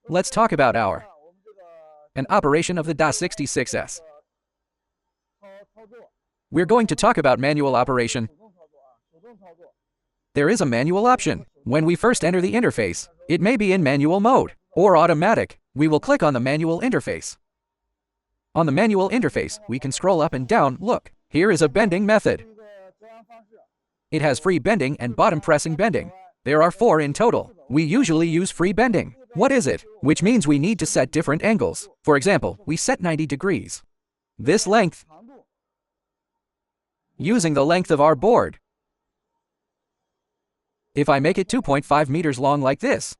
Let's talk about an operation of the DA66S. We're going to talk about manual operation. There is a manual option. When we first enter the interface, it may be in manual mode or automatic. We will click on the manual interface. On the manual interface, we can scroll up and down. Look, here is a bending method. It has free bending and bottom pressing bending. There are 4 in total. We usually use free bending. What is it? Which means we need to set different angles. For example, we set 90 degrees. This length, using the length of our board. If I make it 2.5 meters long like this,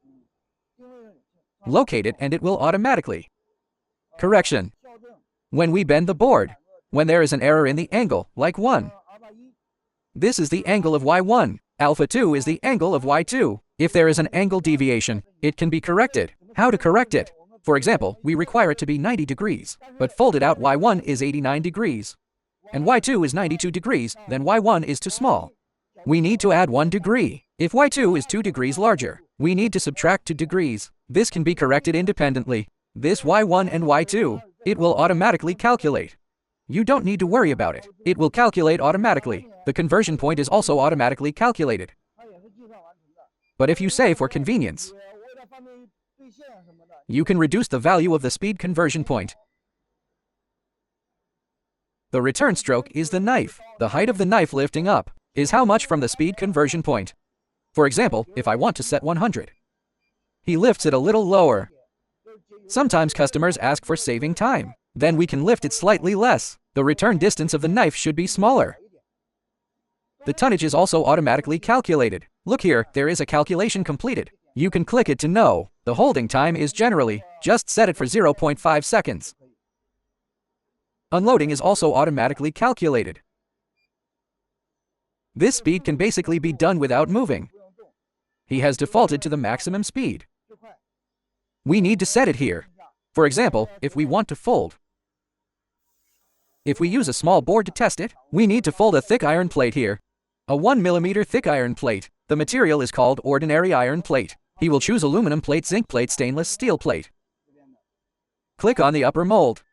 locate it and it will automatically. Correction. When we bend the board, when there is an error in the angle, like 1. This is the angle of Y1. Alpha 2 is the angle of Y2. If there is an angle deviation, it can be corrected. How to correct it? For example, we require it to be 90 degrees, but folded out Y1 is 89 degrees, and Y2 is 92 degrees, then Y1 is too small. We need to add 1 degree. If Y2 is 2 degrees larger, we need to subtract 2 degrees. This can be corrected independently. This Y1 and Y2, it will automatically calculate. You don't need to worry about it. It will calculate automatically. The conversion point is also automatically calculated. But if you say for convenience, you can reduce the value of the speed conversion point. The return stroke is the knife. The height of the knife lifting up is how much from the speed conversion point. For example, if I want to set 100, he lifts it a little lower. Sometimes customers ask for saving time. Then we can lift it slightly less. The return distance of the knife should be smaller. The tonnage is also automatically calculated. Look here, there is a calculation completed. You can click it to know. The holding time is generally, just set it for 0.5 seconds. Unloading is also automatically calculated. This speed can basically be done without moving. He has defaulted to the maximum speed. We need to set it here. For example, if we want to fold. If we use a small board to test it, we need to fold a thick iron plate here. A 1 mm thick iron plate. The material is called ordinary iron plate. He will choose aluminum plate, zinc plate, stainless steel plate. Click on the upper mold.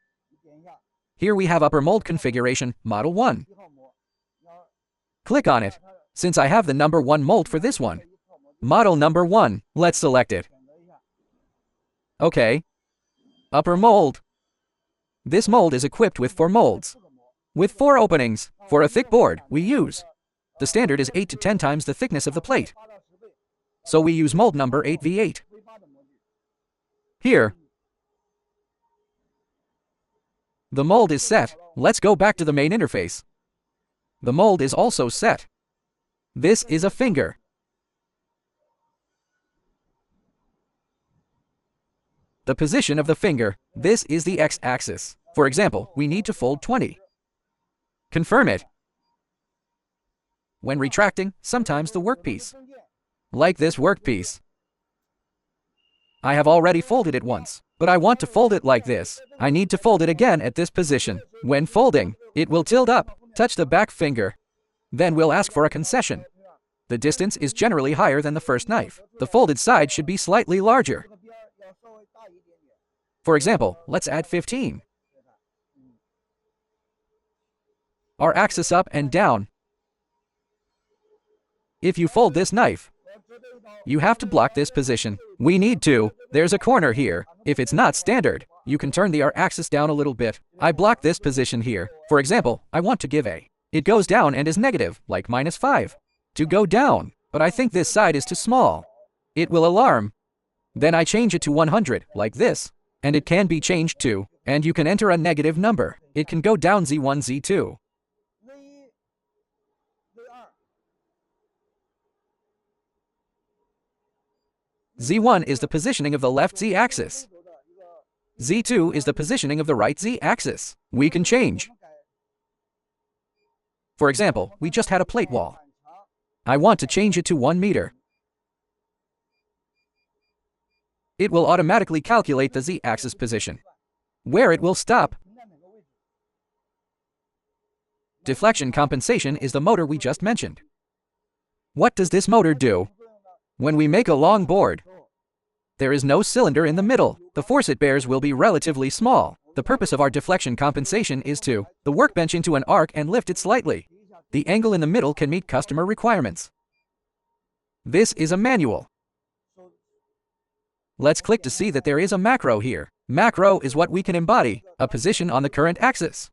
Here we have upper mold configuration, model 1. Click on it. Since I have the number 1 mold for this one, model number 1, let's select it. Okay. Upper mold. This mold is equipped with 4 molds, with 4 openings. For a thick board, we use. The standard is 8 to 10 times the thickness of the plate. So we use mold number 8V8. Here, the mold is set. Let's go back to the main interface. The mold is also set. This is a finger. The position of the finger. This is the x-axis. For example, we need to fold 20. Confirm it. When retracting, sometimes the workpiece, like this workpiece, I have already folded it once, but I want to fold it like this. I need to fold it again at this position. When folding, it will tilt up, touch the back finger. Then we'll ask for a concession. The distance is generally higher than the first knife. The folded side should be slightly larger. For example, let's add 15. Our axis up and down. If you fold this knife, you have to block this position. We need to. There's a corner here. If it's not standard, you can turn the R-axis down a little bit. I block this position here. For example, I want to give a. It goes down and is negative, like -5. To go down, but I think this side is too small. It will alarm. Then I change it to 100, like this. And it can be changed to, and you can enter a negative number. It can go down Z1, Z2. Z1 is the positioning of the left Z-axis. Z2 is the positioning of the right Z-axis. We can change. For example, we just had a plate wall. I want to change it to 1 meter. It will automatically calculate the Z-axis position, where it will stop. Deflection compensation is the motor we just mentioned. What does this motor do? When we make a long board, There is no cylinder in the middle. The force it bears will be relatively small. The purpose of our deflection compensation is to the workbench into an arc and lift it slightly. The angle in the middle can meet customer requirements. This is a manual. Let's click to see that there is a macro here. Macro is what we can embody, a position on the current axis.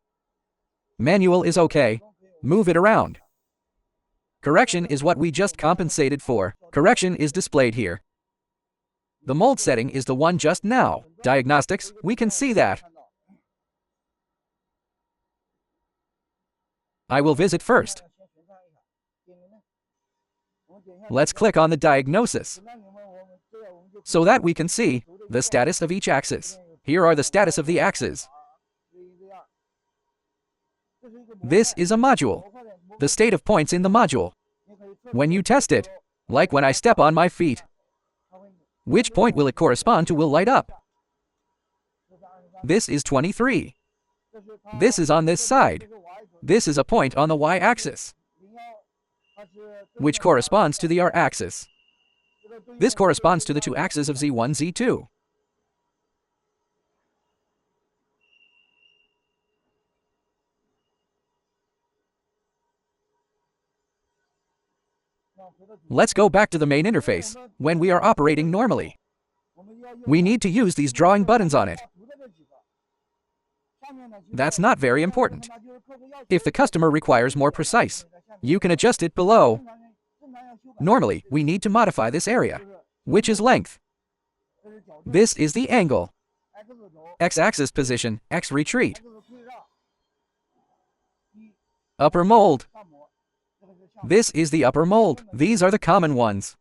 Manual is okay. Move it around. Correction is what we just compensated for. Correction is displayed here. The mold setting is the one just now. Diagnostics, we can see that. I will visit first. Let's click on the diagnosis so that we can see the status of each axis. Here are the status of the axes. This is a module. The state of points in the module. When you test it, like when I step on my feet, which point will it correspond to will light up. This is 23. This is on this side. This is a point on the y-axis, which corresponds to the r-axis. This corresponds to the two axes of Z1, Z2. Let's go back to the main interface. When we are operating normally, we need to use these drawing buttons on it. That's not very important. If the customer requires more precise, you can adjust it below. Normally, we need to modify this area, which is length. This is the angle. X-axis position, X retreat. Upper mold. This is the upper mold. These are the common ones.